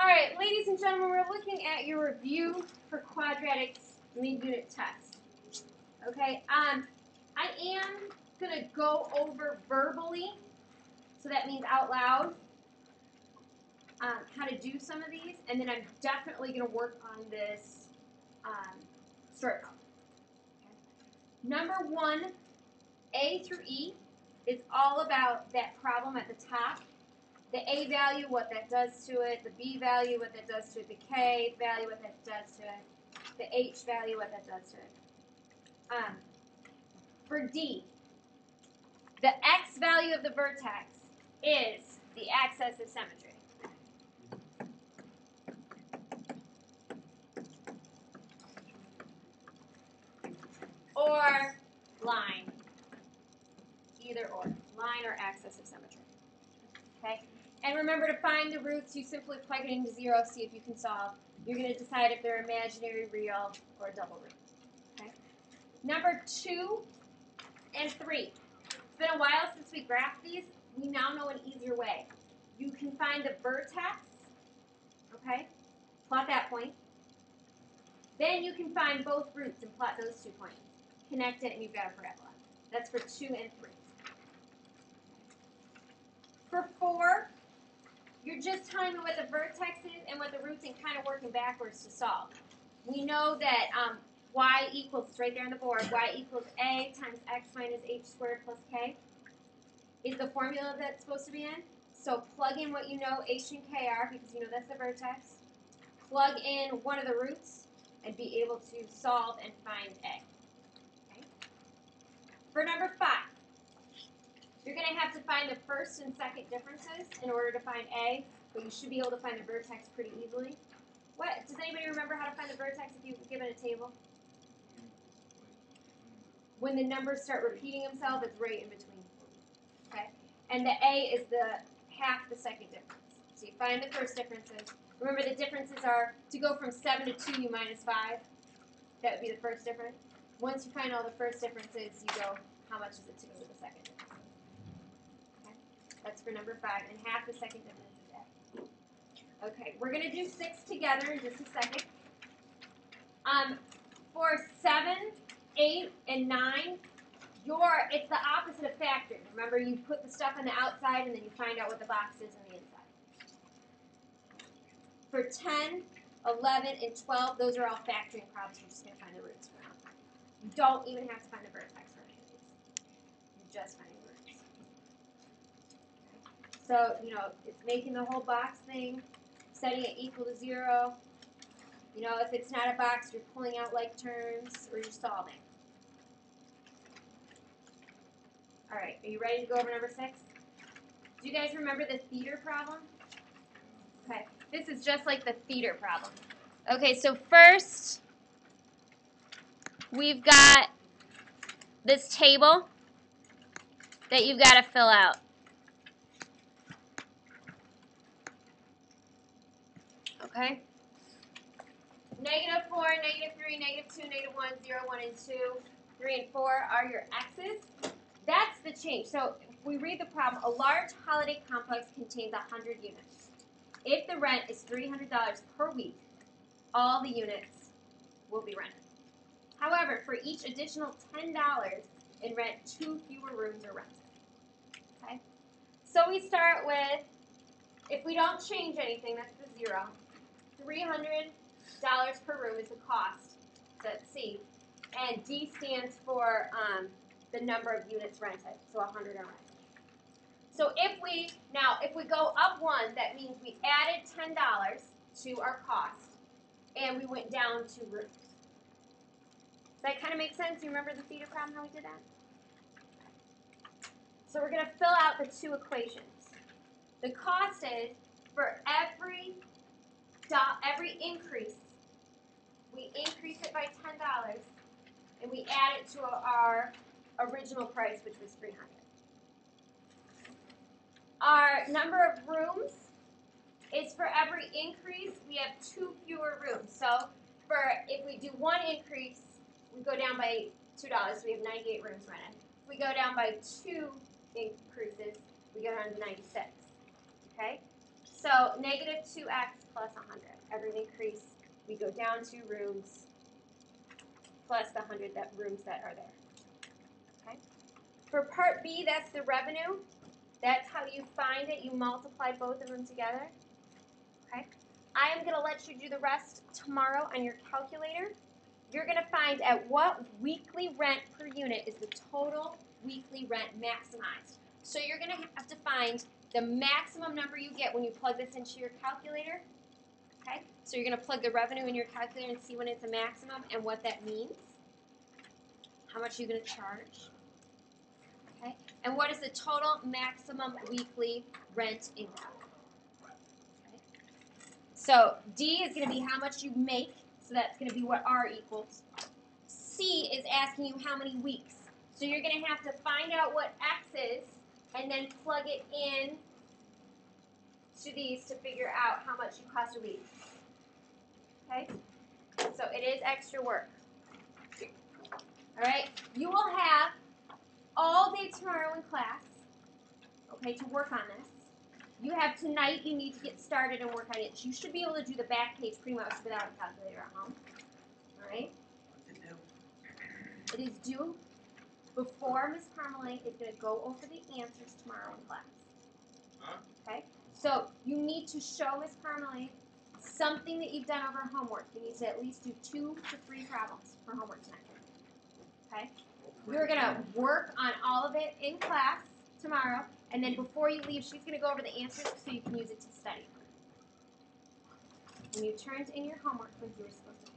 All right, ladies and gentlemen, we're looking at your review for quadratics mid-unit test. Okay, I am going to go over verbally, so that means out loud, how to do some of these, and then I'm definitely going to work on this circle. Okay. Number 1, A through E, is all about that problem at the top. The A value, what that does to it, the B value, what that does to it, the K value, what that does to it, the H value, what that does to it. For D, the X value of the vertex is the axis of symmetry. Or line, either or, line or axis of symmetry. Okay, and remember to find the roots, you simply plug it into 0, see if you can solve. You're going to decide if they're imaginary, real, or a double root. Okay. Number 2 and 3. It's been a while since we graphed these. We now know an easier way. You can find the vertex, okay, plot that point. Then you can find both roots and plot those 2 points. Connect it and you've got a parabola. That's for 2 and 3. For 4, you're just telling me what the vertex is and what the roots and kind of working backwards to solve. We know that y equals, it's right there on the board, y equals a times x minus h squared plus k is the formula that's supposed to be in. So plug in what you know h and k are, because you know that's the vertex. Plug in one of the roots and be able to solve and find a. Okay. For number 5, you're going to have to find the first and second differences in order to find A, but you should be able to find the vertex pretty easily. What? Does anybody remember how to find the vertex if you were given a table? When the numbers start repeating themselves, it's right in between. Okay? And the A is the half the second difference. So you find the first differences. Remember the differences are, to go from 7 to 2, you minus 5. That would be the first difference. Once you find all the first differences, you go, how much is it to go to the second difference? That's for number 5, and half the second difference is A. Okay, we're going to do 6 together in just a second. For 7, 8, and 9, it's the opposite of factoring. Remember, you put the stuff on the outside, and then you find out what the box is on the inside. For 10, 11, and 12, those are all factoring problems. You're just going to find the roots for them. You don't even have to find the vertex for any of these. You just find the roots. So, you know, it's making the whole box thing, setting it equal to 0. You know, if it's not a box, you're pulling out like terms, or you're solving. All right, are you ready to go over number 6? Do you guys remember the theater problem? Okay, this is just like the theater problem. Okay, so first, we've got this table that you've got to fill out. Okay? -4, -3, -2, -1, 0, 1, and 2, 3, and 4 are your x's. That's the change. So if we read the problem, a large holiday complex contains 100 units. If the rent is $300 per week, all the units will be rented. However, for each additional $10 in rent, 2 fewer rooms are rented. Okay? So we start with, if we don't change anything, that's the 0. $300 per room is the cost, that's C. And D stands for the number of units rented, so 100 are rented. So if we go up 1, that means we added $10 to our cost, and we went down 2 rooms. Does that kind of make sense? You remember the theater problem, how we did that? So we're going to fill out the 2 equations. The cost is, for every increase, we increase it by $10, and we add it to our original price, which was $300. Our number of rooms is, for every increase, we have 2 fewer rooms. So if we do 1 increase, we go down by $2, so we have 98 rooms rented. If we go down by 2 increases, we go down to 96. Okay? So negative 2x plus 100. Every increase, we go down 2 rooms plus the 100 rooms that are there. Okay. For part B, that's the revenue. That's how you find it. You multiply both of them together. Okay. I am going to let you do the rest tomorrow on your calculator. You're going to find at what weekly rent per unit is the total weekly rent maximized. So you're going to have to find the maximum number you get when you plug this into your calculator. Okay? So you're going to plug the revenue in your calculator and see when it's a maximum and what that means. How much you're going to charge. Okay? And what is the total maximum weekly rent income? Okay? So D is going to be how much you make. So that's going to be what R equals. C is asking you how many weeks. So you're going to have to find out what X is and then plug it in to these to figure out how much you cost a week. Okay? So it is extra work. All right? You will have all day tomorrow in class, okay, to work on this. You have tonight, you need to get started and work on it. You should be able to do the back page pretty much without a calculator at home. All right? It is due before Ms. Parmalee is going to go over the answers tomorrow in class. Okay? So you need to show Ms. Parmalee something that you've done over homework. You need to at least do 2 to 3 problems for homework tonight. Okay? We're going to work on all of it in class tomorrow, and then before you leave, she's going to go over the answers so you can use it to study. When you turned in your homework, you were supposed to